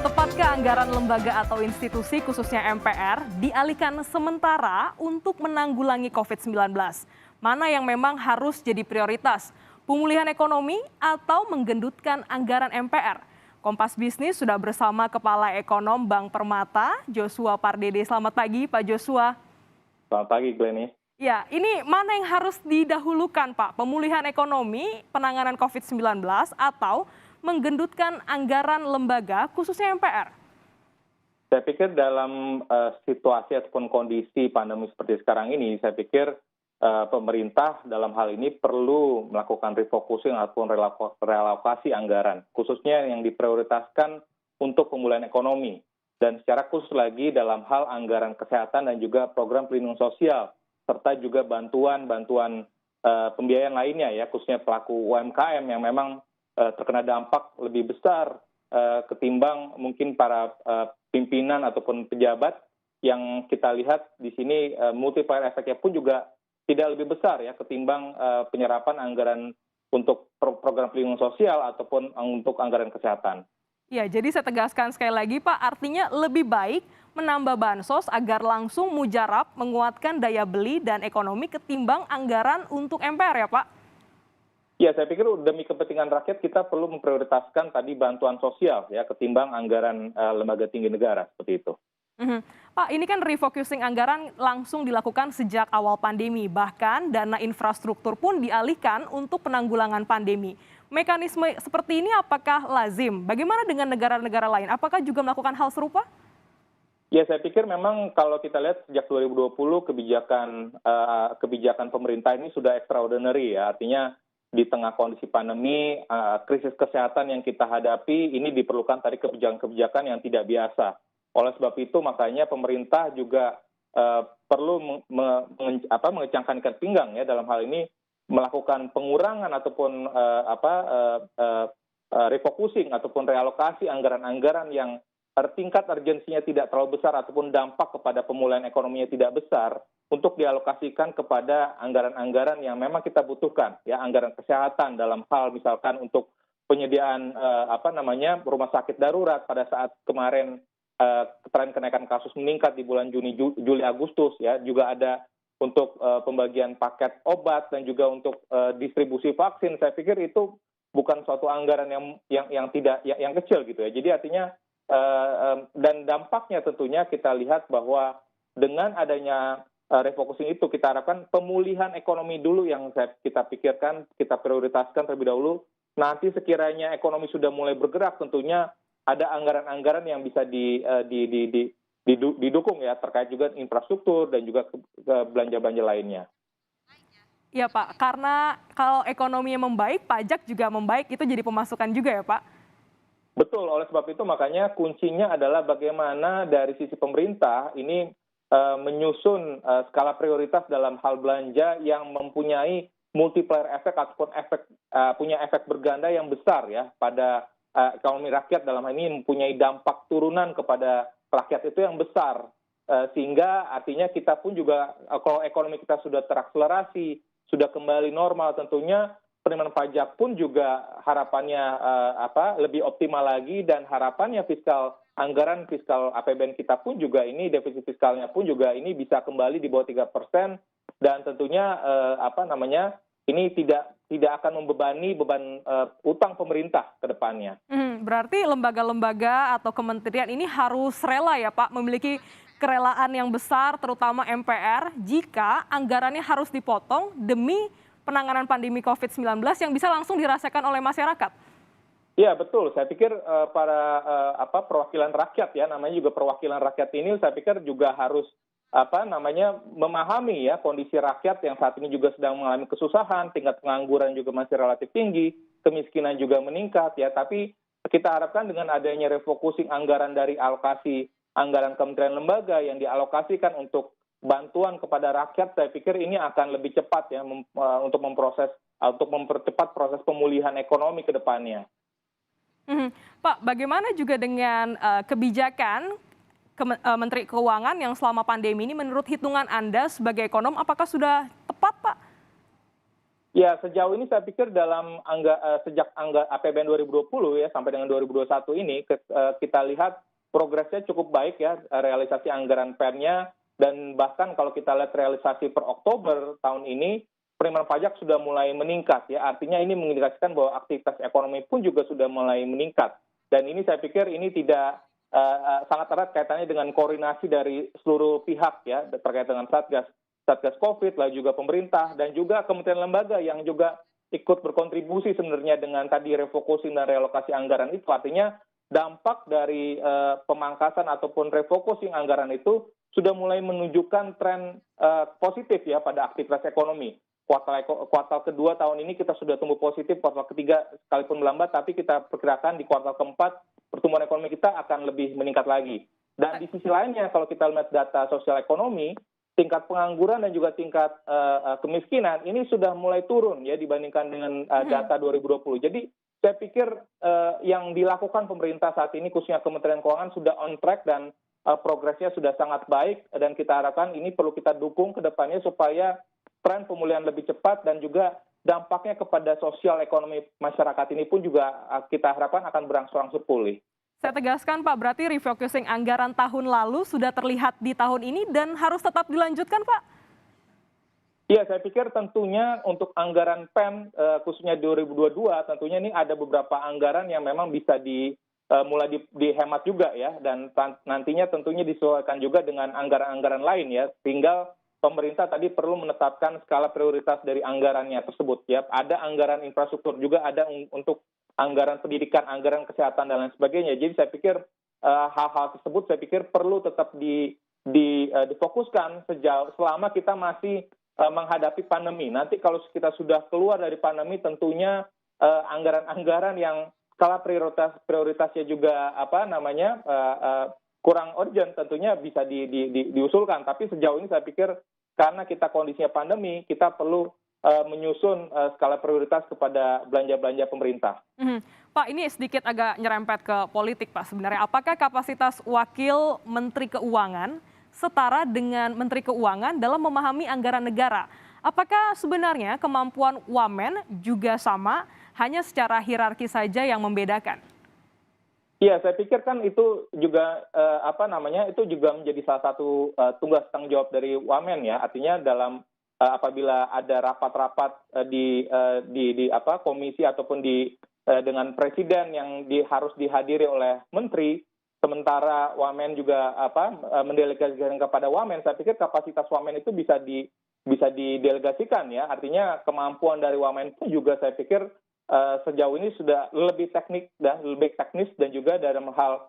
Tepatkah anggaran lembaga atau institusi khususnya MPR dialihkan sementara untuk menanggulangi COVID-19? Mana yang memang harus jadi prioritas? Pemulihan ekonomi atau menggendutkan anggaran MPR? Kompas Bisnis sudah bersama Kepala Ekonom Bank Permata, Joshua Pardede. Selamat pagi Pak Joshua. Selamat pagi, Glenny. Ya, ini mana yang harus didahulukan Pak? Pemulihan ekonomi, penanganan COVID-19 atau menggendutkan anggaran lembaga khususnya MPR? Saya pikir dalam situasi ataupun kondisi pandemi seperti sekarang ini, saya pikir pemerintah dalam hal ini perlu melakukan refocusing ataupun relokasi anggaran, khususnya yang diprioritaskan untuk pemulihan ekonomi. Dan secara khusus lagi dalam hal anggaran kesehatan dan juga program pelindung sosial, serta juga bantuan-bantuan pembiayaan lainnya ya, khususnya pelaku UMKM yang memang terkena dampak lebih besar ketimbang mungkin para pimpinan ataupun pejabat yang kita lihat di sini multiplier efeknya pun juga tidak lebih besar ya ketimbang penyerapan anggaran untuk program pelindung sosial ataupun untuk anggaran kesehatan. Ya, jadi saya tegaskan sekali lagi Pak, artinya lebih baik menambah bansos agar langsung mujarab menguatkan daya beli dan ekonomi ketimbang anggaran untuk MPR ya Pak? Ya, saya pikir demi kepentingan rakyat kita perlu memprioritaskan tadi bantuan sosial ya ketimbang anggaran lembaga tinggi negara seperti itu. Pak, ini kan refocusing anggaran langsung dilakukan sejak awal pandemi, bahkan dana infrastruktur pun dialihkan untuk penanggulangan pandemi. Mekanisme seperti ini apakah lazim? Bagaimana dengan negara-negara lain? Apakah juga melakukan hal serupa? Ya, saya pikir memang kalau kita lihat sejak 2020 kebijakan pemerintah ini sudah extraordinary ya, artinya di tengah kondisi pandemi, krisis kesehatan yang kita hadapi, ini diperlukan tadi kebijakan-kebijakan yang tidak biasa. Oleh sebab itu, makanya pemerintah juga perlu mengecangkan ikat pinggang ya dalam hal ini melakukan pengurangan ataupun refocusing ataupun realokasi anggaran-anggaran yang tingkat urgensinya tidak terlalu besar ataupun dampak kepada pemulihan ekonominya tidak besar untuk dialokasikan kepada anggaran-anggaran yang memang kita butuhkan ya, anggaran kesehatan dalam hal misalkan untuk penyediaan rumah sakit darurat pada saat kemarin tren kenaikan kasus meningkat di bulan Juni, Juli, Agustus ya, juga ada untuk pembagian paket obat dan juga untuk distribusi vaksin. Saya pikir itu bukan suatu anggaran yang kecil gitu ya. Jadi artinya dan dampaknya tentunya kita lihat bahwa dengan adanya refocusing itu kita harapkan pemulihan ekonomi dulu yang kita pikirkan, kita prioritaskan terlebih dahulu. Nanti sekiranya ekonomi sudah mulai bergerak tentunya ada anggaran-anggaran yang bisa didukung ya terkait juga infrastruktur dan juga belanja-belanja lainnya. Ya Pak, karena kalau ekonominya membaik, pajak juga membaik, itu jadi pemasukan juga ya Pak? Betul, oleh sebab itu makanya kuncinya adalah bagaimana dari sisi pemerintah ini menyusun skala prioritas dalam hal belanja yang mempunyai multiplier efek ataupun punya efek berganda yang besar ya pada ekonomi rakyat, dalam hal ini mempunyai dampak turunan kepada rakyat itu yang besar, sehingga artinya kita pun juga kalau ekonomi kita sudah terakselerasi, sudah kembali normal, tentunya penerimaan pajak pun juga harapannya lebih optimal lagi, dan harapannya anggaran fiskal APBN kita pun juga ini defisit fiskalnya pun juga ini bisa kembali di bawah 3%, dan tentunya ini tidak akan membebani beban utang pemerintah ke depannya. Berarti lembaga-lembaga atau kementerian ini harus rela ya Pak, memiliki kerelaan yang besar terutama MPR jika anggarannya harus dipotong demi penanganan pandemi COVID-19 yang bisa langsung dirasakan oleh masyarakat. Iya betul, saya pikir para perwakilan rakyat ya, namanya juga perwakilan rakyat ini, saya pikir juga harus memahami ya kondisi rakyat yang saat ini juga sedang mengalami kesusahan, tingkat pengangguran juga masih relatif tinggi, kemiskinan juga meningkat ya, tapi kita harapkan dengan adanya refocusing anggaran dari alokasi anggaran kementerian lembaga yang dialokasikan untuk bantuan kepada rakyat, saya pikir ini akan lebih cepat ya untuk mempercepat proses pemulihan ekonomi ke depannya. Pak, bagaimana juga dengan kebijakan Menteri Keuangan yang selama pandemi ini menurut hitungan Anda sebagai ekonom apakah sudah tepat Pak? Ya, sejauh ini saya pikir sejak APBN 2020 ya sampai dengan 2021 ini kita lihat progresnya cukup baik ya, realisasi anggaran PEN-nya, dan bahkan kalau kita lihat realisasi per Oktober tahun ini penerimaan pajak sudah mulai meningkat ya. Artinya ini mengindikasikan bahwa aktivitas ekonomi pun juga sudah mulai meningkat. Dan ini saya pikir ini tidak sangat erat kaitannya dengan koordinasi dari seluruh pihak ya terkait dengan Satgas Covid, lalu juga pemerintah, dan juga kementerian lembaga yang juga ikut berkontribusi sebenarnya dengan tadi refocusing dan relokasi anggaran itu. Artinya dampak dari pemangkasan ataupun refocusing anggaran itu sudah mulai menunjukkan tren positif ya pada aktivitas ekonomi. Kuartal kedua tahun ini kita sudah tumbuh positif, kuartal ketiga sekalipun melambat, tapi kita perkirakan di kuartal keempat pertumbuhan ekonomi kita akan lebih meningkat lagi. Dan di sisi lainnya kalau kita lihat data sosial ekonomi, tingkat pengangguran dan juga tingkat kemiskinan ini sudah mulai turun ya dibandingkan dengan data 2020. Jadi saya pikir yang dilakukan pemerintah saat ini khususnya Kementerian Keuangan sudah on track dan progresnya sudah sangat baik, dan kita harapkan ini perlu kita dukung ke depannya supaya tren pemulihan lebih cepat dan juga dampaknya kepada sosial ekonomi masyarakat ini pun juga kita harapkan akan berangsur-angsur pulih. Saya tegaskan Pak, berarti refocusing anggaran tahun lalu sudah terlihat di tahun ini dan harus tetap dilanjutkan Pak? Iya, saya pikir tentunya untuk anggaran PEN khususnya 2022 tentunya ini ada beberapa anggaran yang memang bisa mulai dihemat juga ya, dan nantinya tentunya disesuaikan juga dengan anggaran-anggaran lain ya. Tinggal pemerintah tadi perlu menetapkan skala prioritas dari anggarannya tersebut ya. Ada anggaran infrastruktur juga, ada untuk anggaran pendidikan, anggaran kesehatan dan lain sebagainya. Jadi saya pikir hal-hal tersebut saya pikir perlu tetap difokuskan selama kita masih menghadapi pandemi. Nanti kalau kita sudah keluar dari pandemi, tentunya anggaran-anggaran yang skala prioritasnya juga kurang urgent tentunya bisa diusulkan. Tapi sejauh ini saya pikir karena kita kondisinya pandemi, kita perlu menyusun skala prioritas kepada belanja-belanja pemerintah. Pak, ini sedikit agak nyerempet ke politik Pak sebenarnya. Apakah kapasitas Wakil Menteri Keuangan setara dengan Menteri Keuangan dalam memahami anggaran negara? Apakah sebenarnya kemampuan Wamen juga sama, hanya secara hierarki saja yang membedakan? Iya, saya pikir kan itu juga itu juga menjadi salah satu tugas tanggung jawab dari Wamen ya. Artinya dalam apabila ada rapat-rapat di komisi ataupun dengan presiden yang harus dihadiri oleh menteri, sementara Wamen juga mendelegasikan kepada Wamen, saya pikir kapasitas Wamen itu bisa didelegasikan ya. Artinya kemampuan dari Wamen pun juga saya pikir sejauh ini sudah lebih teknis dan juga dalam hal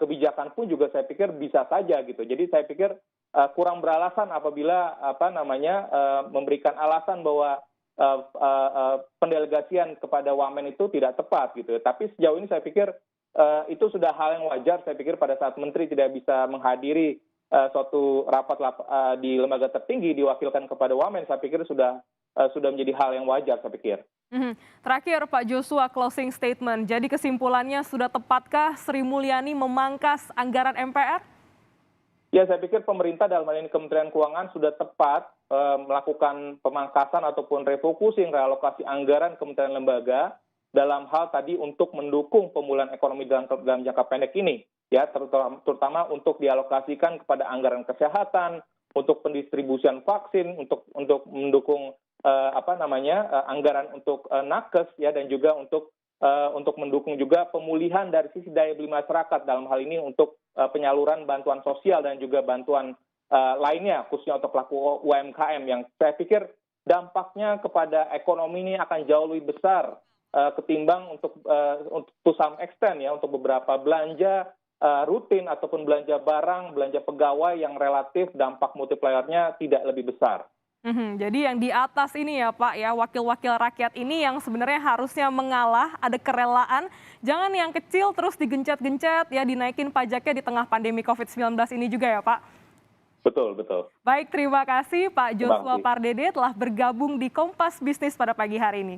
kebijakan pun juga saya pikir bisa saja gitu. Jadi saya pikir kurang beralasan apabila memberikan alasan bahwa pendelegasian kepada Wamen itu tidak tepat gitu. Tapi sejauh ini saya pikir itu sudah hal yang wajar. Saya pikir pada saat menteri tidak bisa menghadiri suatu rapat di lembaga tertinggi diwakilkan kepada Wamen, saya pikir sudah menjadi hal yang wajar saya pikir. Terakhir Pak Joshua, closing statement. Jadi kesimpulannya sudah tepatkah Sri Mulyani memangkas anggaran MPR? Ya, saya pikir pemerintah dalam hal ini Kementerian Keuangan sudah tepat melakukan pemangkasan ataupun refocusing realokasi anggaran kementerian lembaga dalam hal tadi untuk mendukung pemulihan ekonomi dalam jangka pendek ini, ya terutama untuk dialokasikan kepada anggaran kesehatan, untuk pendistribusian vaksin, untuk mendukung anggaran untuk nakes, ya, dan juga untuk mendukung juga pemulihan dari sisi daya beli masyarakat dalam hal ini untuk penyaluran bantuan sosial dan juga bantuan lainnya khususnya untuk pelaku UMKM yang saya pikir dampaknya kepada ekonomi ini akan jauh lebih besar ketimbang untuk to some extent ya untuk beberapa belanja rutin ataupun belanja barang, belanja pegawai yang relatif dampak multipliernya tidak lebih besar. Jadi yang di atas ini ya Pak ya, wakil-wakil rakyat ini yang sebenarnya harusnya mengalah, ada kerelaan, jangan yang kecil terus digencet-gencet ya, dinaikin pajaknya di tengah pandemi COVID-19 ini juga ya Pak. Betul. Baik, terima kasih Pak Joshua Pardede telah bergabung di Kompas Bisnis pada pagi hari ini.